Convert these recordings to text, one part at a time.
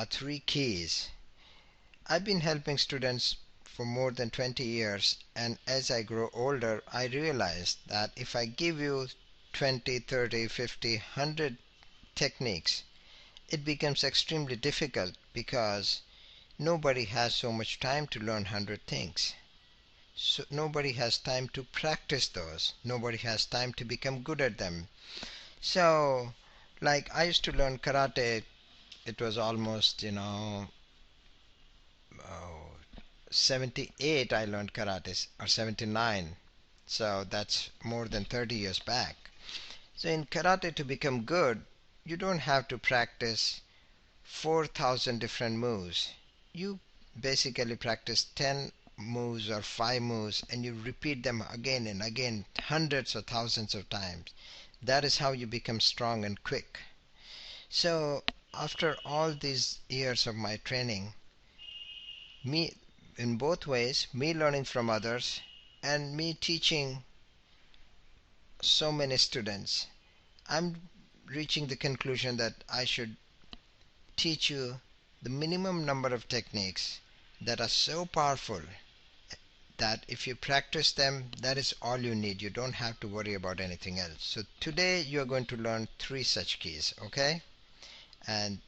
three keys. I've been helping students for more than 20 years, and as I grow older, I realized that if I give you 20, 30, 50, 100 techniques, it becomes extremely difficult because nobody has so much time to learn 100 things. So nobody has time to practice those. Nobody has time to become good at them. So, like I used to learn karate, it was almost, oh, 78 I learned karate, or 79. So that's more than 30 years back. So in karate, to become good, you don't have to practice 4,000 different moves. You basically practice 10 moves or 5 moves, and you repeat them again and again, hundreds or thousands of times. That is how you become strong and quick. So after all these years of my training, me, in both ways, me learning from others and me teaching so many students, I'm reaching the conclusion that I should teach you the minimum number of techniques that are so powerful that if you practice them, that is all you need. You don't have to worry about anything else. So today you are going to learn three such keys, okay? And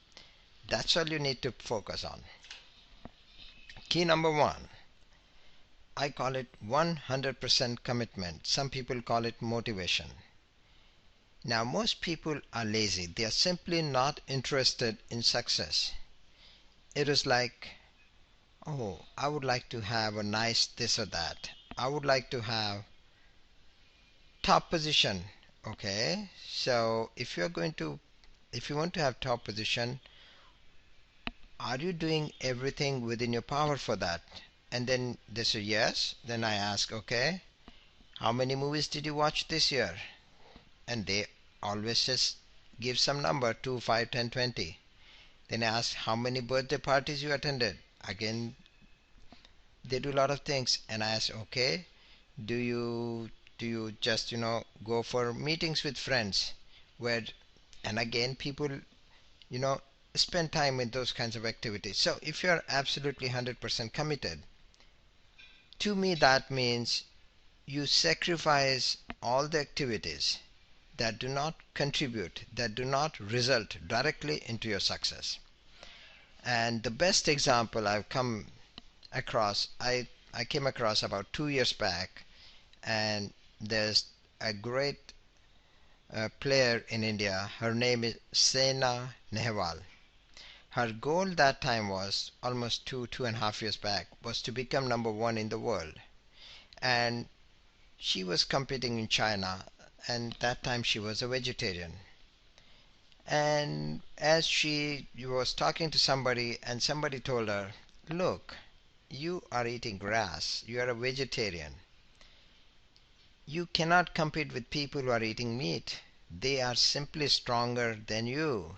that's all you need to focus on. Key number one, I call it 100% commitment. Some people call it motivation. Now, most people are lazy. They are simply not interested in success. It is like, oh, I would like to have a nice this or that. I would like to have top position. Okay, so if you want to have top position, are you doing everything within your power for that? And then they say yes. Then I ask, okay, how many movies did you watch this year? And they always just give some number, 2, 5, 10, 20. Then I ask how many birthday parties you attended. Again, they do a lot of things, and I ask, okay, do you just go for meetings with friends, where, and again, people you know spend time in those kinds of activities. So if you are absolutely 100% committed, to me that means you sacrifice all the activities that do not contribute, that do not result directly into your success. And the best example I've come across, I came across about 2 years back, and there's a great player in India. Her name is Saina Nehwal. Her goal that time was almost 2.5 years back, was to become number one in the world. And she was competing in China, and that time she was a vegetarian. And as she was talking to somebody, and somebody told her, look, you are eating grass, you are a vegetarian. You cannot compete with people who are eating meat. They are simply stronger than you.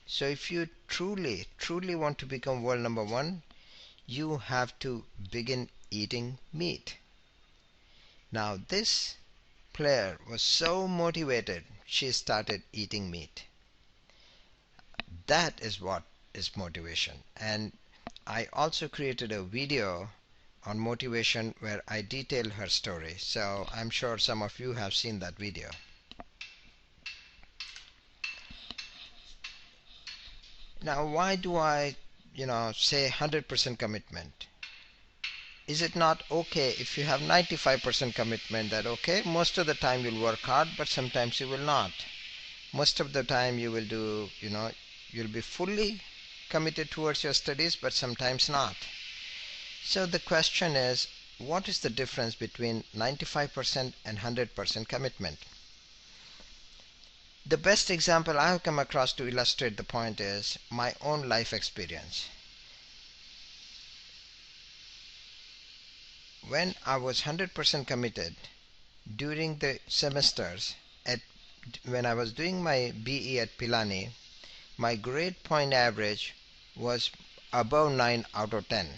So if you truly, truly want to become world number one, you have to begin eating meat. Now this player was so motivated, she started eating meat. That is what is motivation. And I also created a video on motivation where I detail her story. So I'm sure some of you have seen that video. Now, why do I, say 100% commitment? Is it not okay if you have 95% commitment, that okay, most of the time you'll work hard, but sometimes you will not. Most of the time you will do, you'll be fully committed towards your studies, but sometimes not. So the question is, what is the difference between 95% and 100% commitment? The best example I have come across to illustrate the point is my own life experience. When I was 100% committed during the semesters, at when I was doing my BE at Pilani, my grade point average was above 9 out of 10.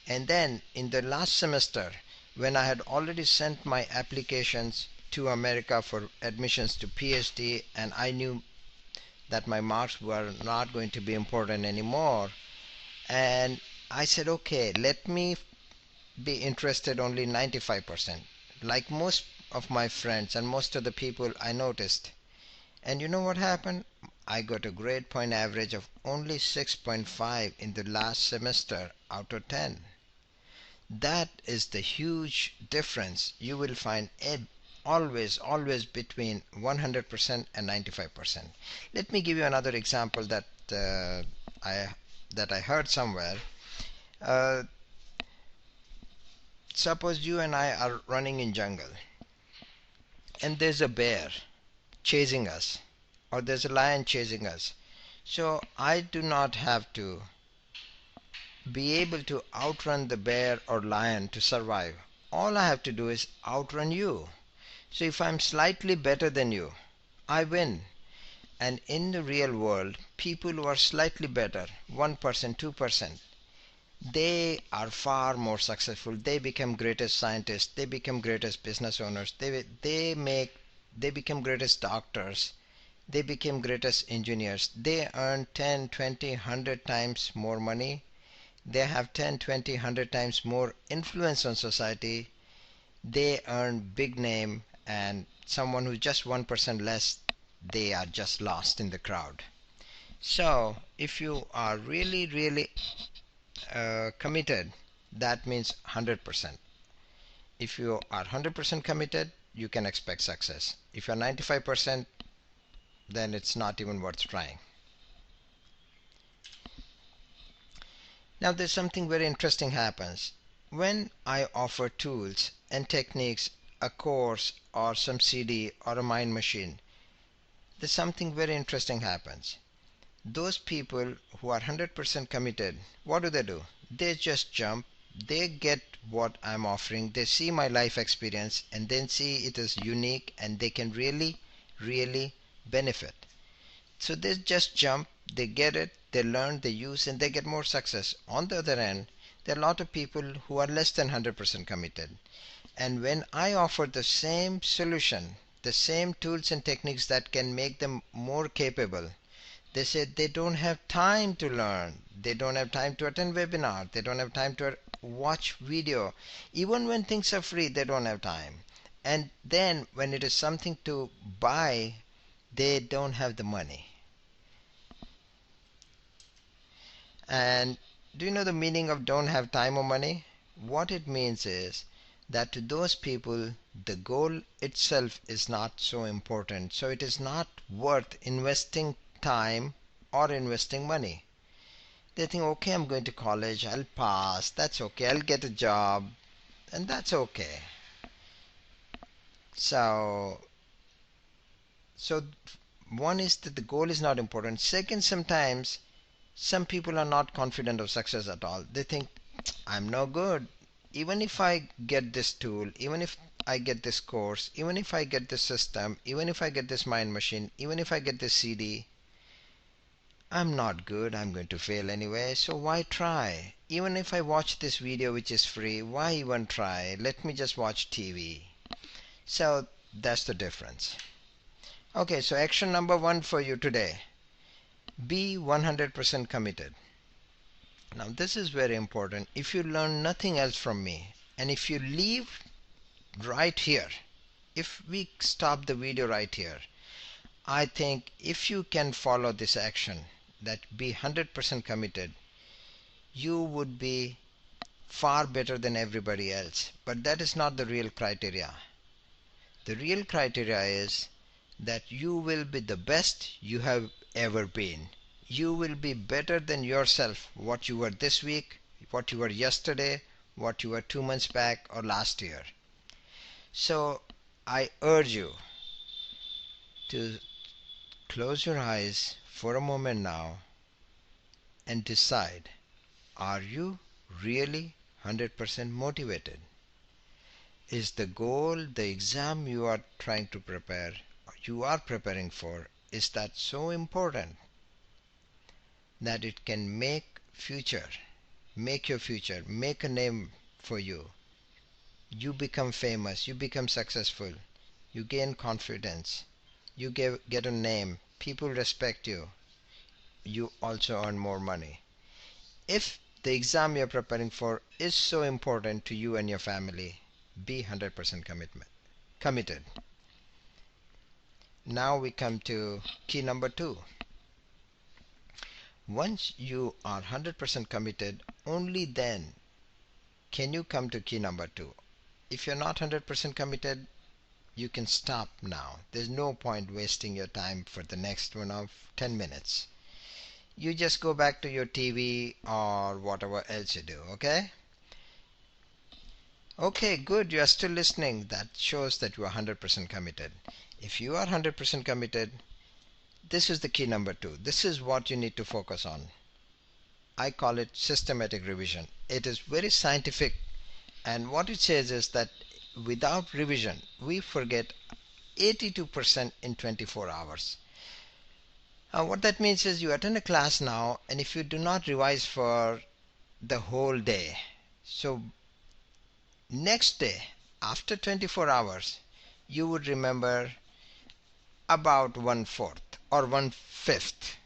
And then in the last semester, when I had already sent my applications to America for admissions to PhD, and I knew that my marks were not going to be important anymore. And I said, okay, let me be interested only 95%, like most of my friends and most of the people I noticed. And you know what happened? I got a grade point average of only 6.5 in the last semester out of 10. That is the huge difference you will find it always between 100% and 95%. Let me give you another example I that I heard somewhere. Uh, Suppose you and I are running in jungle and there's a bear chasing us, or there's a lion chasing us. So I do not have to be able to outrun the bear or lion to survive. All I have to do is outrun you. So if I'm slightly better than you, I win. And in the real world, people who are slightly better, 1%, 2%, they are far more successful. They become greatest scientists, they become greatest business owners, they become greatest doctors, they become greatest engineers. They earn 10, 20, 100 times more money. They have 10, 20, 100 times more influence on society. They earn big name, and someone who's just 1% less, they are just lost in the crowd. So if you are really committed, that means 100%. If you are 100% committed, you can expect success. If you're 95%, then it's not even worth trying. Now there's something very interesting happens. When I offer tools and techniques, a course or some CD or a mind machine, there's something very interesting happens. Those people who are 100% committed, what do? They just jump, they get what I'm offering, they see my life experience and then see it is unique and they can really benefit. So they just jump, they get it, they learn, they use, and they get more success. On the other hand, there are a lot of people who are less than 100% committed. And when I offer the same solution, the same tools and techniques that can make them more capable, they say they don't have time to learn. They don't have time to attend webinar. They don't have time to watch video. Even when things are free, they don't have time. And then when it is something to buy, they don't have the money. And do you know the meaning of don't have time or money? What it means is that to those people, the goal itself is not so important. So it is not worth investing time or investing money. They think, okay, I'm going to college, I'll pass, that's okay, I'll get a job, and that's okay. So, so one is that the goal is not important. Second, sometimes some people are not confident of success at all. They think, I'm no good. Even if I get this tool, even if I get this course, even if I get this system, even if I get this mind machine, even if I get this CD, I'm not good. I'm going to fail anyway. So why try? Even if I watch this video which is free, why even try? Let me just watch TV. So that's the difference. Okay, so action number 1 for you today. Be 100% committed. Now this is very important. If you learn nothing else from me, and if you leave right here, if we stop the video right here, I think if you can follow this action, that be 100% committed, you would be far better than everybody else. But that is not the real criteria. The real criteria is that you will be the best you have ever been. You will be better than yourself, what you were this week, what you were yesterday, what you were 2 months back or last year. So I urge you to close your eyes for a moment now and decide, are you really 100% motivated? Is the goal, the exam you are trying to prepare, you are preparing for, is that so important that it can make your future, make a name for you? You become famous, you become successful, you gain confidence, you get a name. people respect you, you also earn more money. If the exam you're preparing for is so important to you and your family, be 100% committed. Now we come to key number 2. Once you are 100% committed, only then can you come to key number 2. If you're not 100% committed, you can stop now. There's no point wasting your time for the next one of 10 minutes. You just go back to your TV or whatever else you do, okay? Okay, good. You are still listening. That shows that you are 100% committed. If you are 100% committed, this is the key number 2. This is what you need to focus on. I call it systematic revision. It is very scientific, and what it says is that without revision, we forget 82% in 24 hours. What that means is you attend a class now, and if you do not revise for the whole day, so next day, after 24 hours, you would remember about 1/4 or 1/5.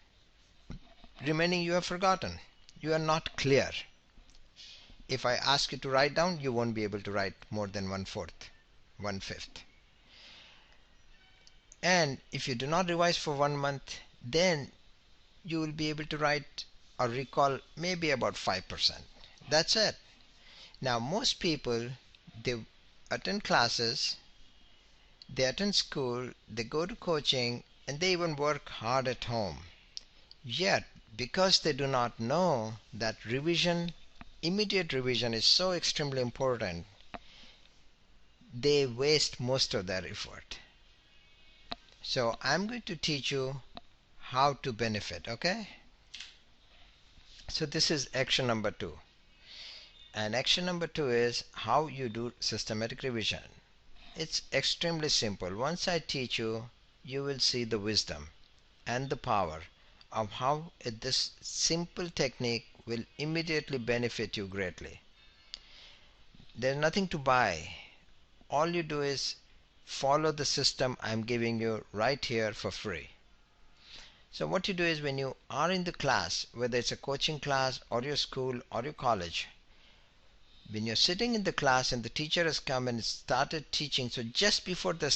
Remaining you have forgotten. You are not clear. If I ask you to write down, you won't be able to write more than 1/4, 1/5. And if you do not revise for 1 month, then you will be able to write or recall maybe about 5%. That's it. Now, most people, they attend classes, they attend school, they go to coaching, and they even work hard at home. Yet, because they do not know that revision, immediate revision is so extremely important, they waste most of their effort. So I'm going to teach you how to benefit, okay? So this is action number 2. And action number 2 is how you do systematic revision. It's extremely simple. Once I teach you, you will see the wisdom and the power of how this simple technique will immediately benefit you greatly. There's nothing to buy. All you do is follow the system I'm giving you right here for free. So what you do is when you are in the class, whether it's a coaching class or your school or your college, when you're sitting in the class and the teacher has come and started teaching, so just before the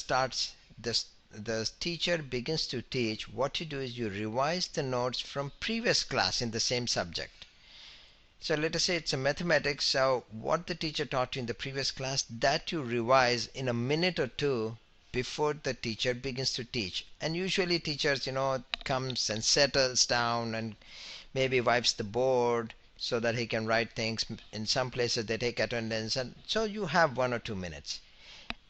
teacher begins to teach, what you do is you revise the notes from previous class in the same subject. So let us say it's a mathematics, so what the teacher taught you in the previous class, that you revise in a minute or two before the teacher begins to teach. And usually teachers, comes and settles down and maybe wipes the board so that he can write things. In some places they take attendance, and so you have 1 or 2 minutes.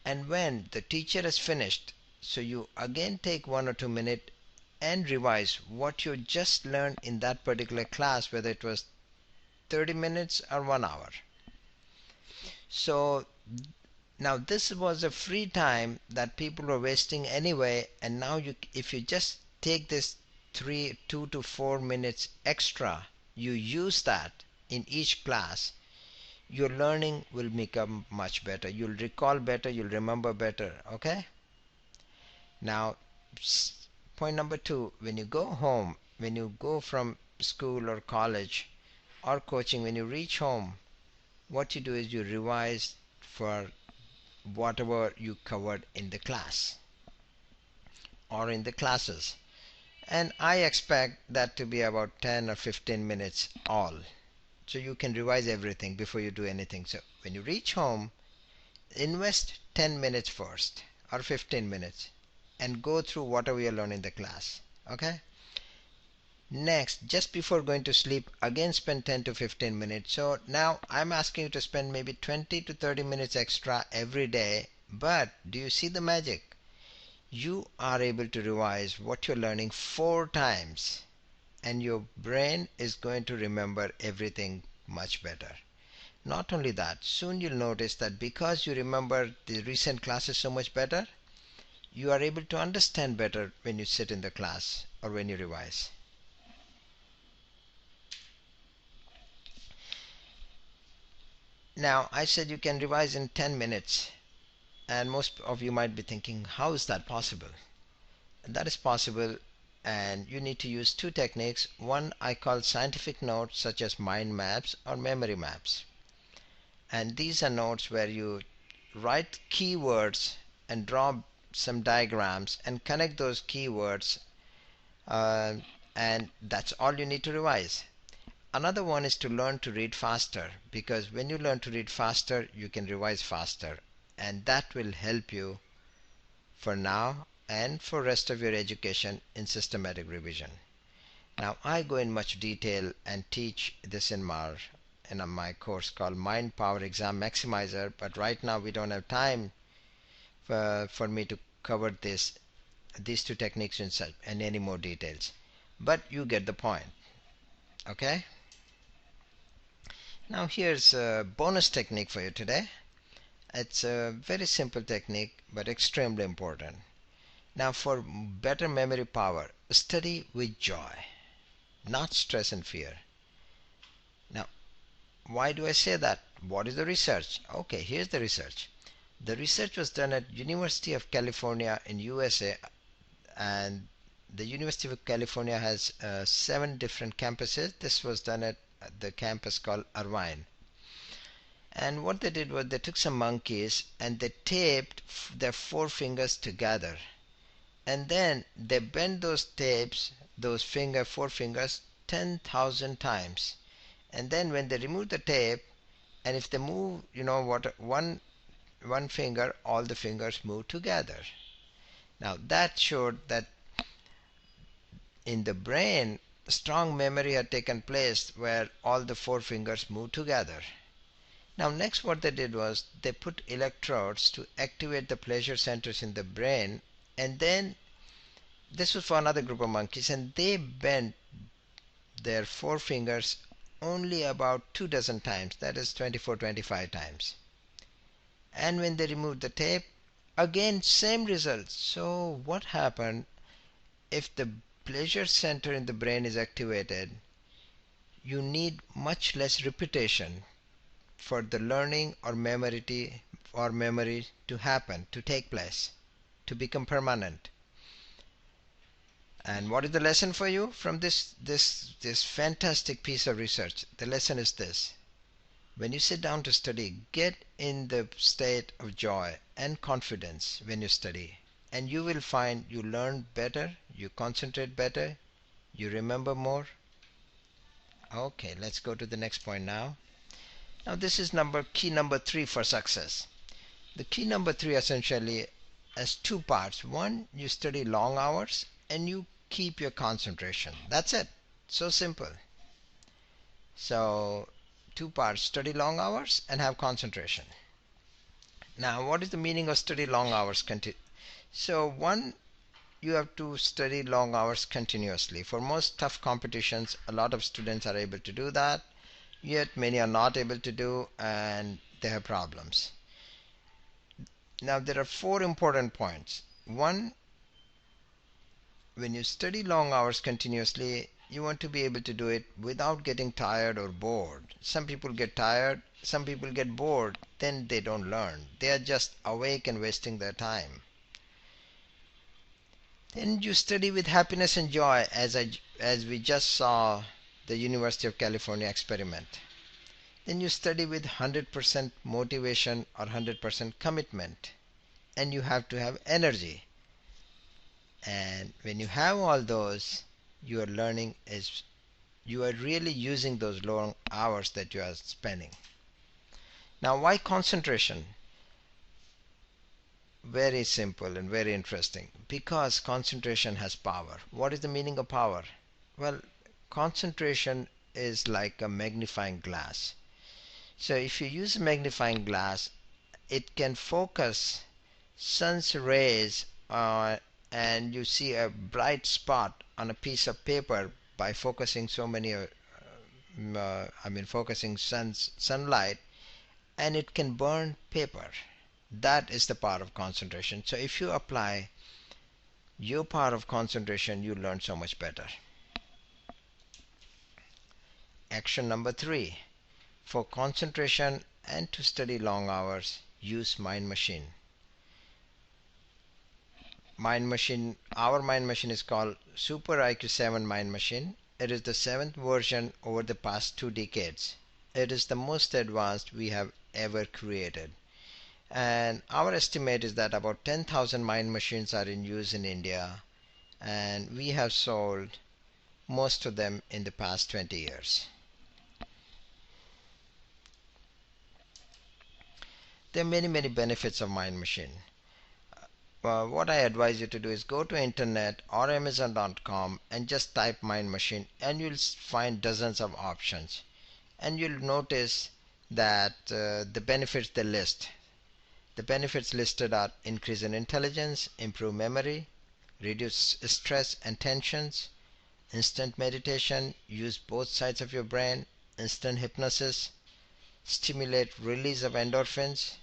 And when the teacher has finished, so you again take 1 or 2 minutes and revise what you just learned in that particular class, whether it was 30 minutes or 1 hour. So now this was a free time that people were wasting anyway, and now if you just take this 2 to 4 minutes extra, you use that in each class, your learning will become much better. You'll recall better, you'll remember better, okay? Now, point number 2, when you go home, when you go from school or college or coaching, when you reach home, what you do is you revise for whatever you covered in the class or in the classes. And I expect that to be about 10 or 15 minutes all. So you can revise everything before you do anything. So when you reach home, invest 10 minutes first or 15 minutes and go through whatever you learn in the class. Okay? Next, just before going to sleep, again spend 10 to 15 minutes. So now I'm asking you to spend maybe 20 to 30 minutes extra every day. But do you see the magic? You are able to revise what you're learning 4 times, and your brain is going to remember everything much better. Not only that, soon you'll notice that because you remember the recent classes so much better, you are able to understand better when you sit in the class or when you revise. Now, I said you can revise in 10 minutes, and most of you might be thinking, how is that possible? That is possible and you need to use two techniques. One I call scientific notes, such as mind maps or memory maps. And these are notes where you write keywords and draw some diagrams and connect those keywords, uh, and that's all you need to revise. Another one is to learn to read faster, because when you learn to read faster, you can revise faster, and that will help you for now and for rest of your education in systematic revision. Now I go in much detail and teach this in my course called Mind Power Exam Maximizer, but right now we don't have time for me to cover these two techniques in any more details. But you get the point. Okay? Now here's a bonus technique for you today. It's a very simple technique but extremely important. Now for better memory power, study with joy, not stress and fear. Now, why do I say that? What is the research? Okay, here's the research. The research was done at University of California in USA, and the University of California has 7 different campuses. This was done at the campus called Irvine. And what they did was they took some monkeys and they taped their forefingers together, and then they bent those tapes, those four fingers, 10,000 times. And then when they remove the tape, and if they move, one finger, all the fingers move together. Now that showed that in the brain, strong memory had taken place where all the four fingers move together. Now next what they did was they put electrodes to activate the pleasure centers in the brain, and then this was for another group of monkeys, and they bent their four fingers only about 2 dozen times, that is 24, 25 times. And when they removed the tape, again same results. So what happened? If the pleasure center in the brain is activated, you need much less repetition for the learning or memory to happen, to take place, to become permanent. And what is the lesson for you from this fantastic piece of research? The lesson is this: when you sit down to study, get in the state of joy and confidence when you study, and you will find you learn better, you concentrate better, you remember more. Okay, let's go to the next point now. Now this is key number 3 for success. The key number 3 essentially has two parts. One, you study long hours and you keep your concentration. That's it. So simple. So two parts: study long hours and have concentration. Now what is the meaning of study long hours? So one, you have to study long hours continuously. For most tough competitions, a lot of students are able to do that, yet many are not able to do, and they have problems. Now there are 4 important points. One, when you study long hours continuously, you want to be able to do it without getting tired or bored. Some people get tired, some people get bored, then they don't learn. They are just awake and wasting their time. Then you study with happiness and joy, as we just saw the University of California experiment. Then you study with 100% motivation or 100% commitment, and you have to have energy. And when you have all those, your learning is, you are really using those long hours that you are spending. Now why concentration? Very simple and very interesting. Because concentration has power. What is the meaning of power? Well, concentration is like a magnifying glass. So if you use a magnifying glass, it can focus sun's rays and you see a bright spot on a piece of paper by focusing focusing sunlight, and it can burn paper. That is the power of concentration. So if you apply your power of concentration, you learn so much better. Action number 3. For concentration and to study long hours, use mind machine. Mind Machine, our Mind Machine is called Super IQ 7 Mind Machine. It is the seventh version over the past 2 decades. It is the most advanced we have ever created. And our estimate is that about 10,000 mind machines are in use in India, and we have sold most of them in the past 20 years. There are many, many benefits of mind machine. What I advise you to do is go to internet or amazon.com and just type mind machine, and you'll find dozens of options, and you'll notice that the benefits they list, the benefits listed are increase in intelligence, improve memory, reduce stress and tensions, instant meditation, use both sides of your brain, instant hypnosis, stimulate release of endorphins,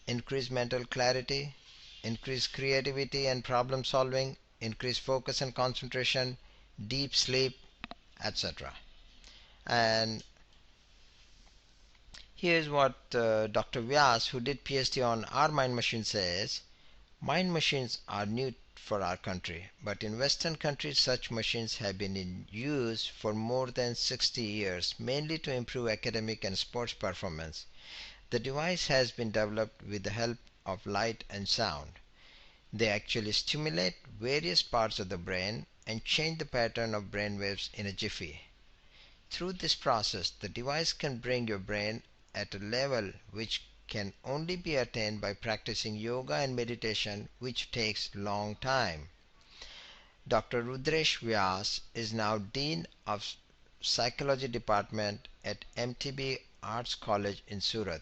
increase mental clarity, increase creativity and problem solving, increase focus and concentration, deep sleep, etc. And here's what Dr. Vyas, who did PhD on our mind machine, says. Mind machines are new for our country, but in Western countries such machines have been in use for more than 60 years, mainly to improve academic and sports performance. The device has been developed with the help of light and sound. They actually stimulate various parts of the brain and change the pattern of brain waves in a jiffy. Through this process, the device can bring your brain at a level which can only be attained by practicing yoga and meditation, which takes long time. Dr. Rudresh Vyas is now Dean of Psychology Department at MTB Arts College in Surat.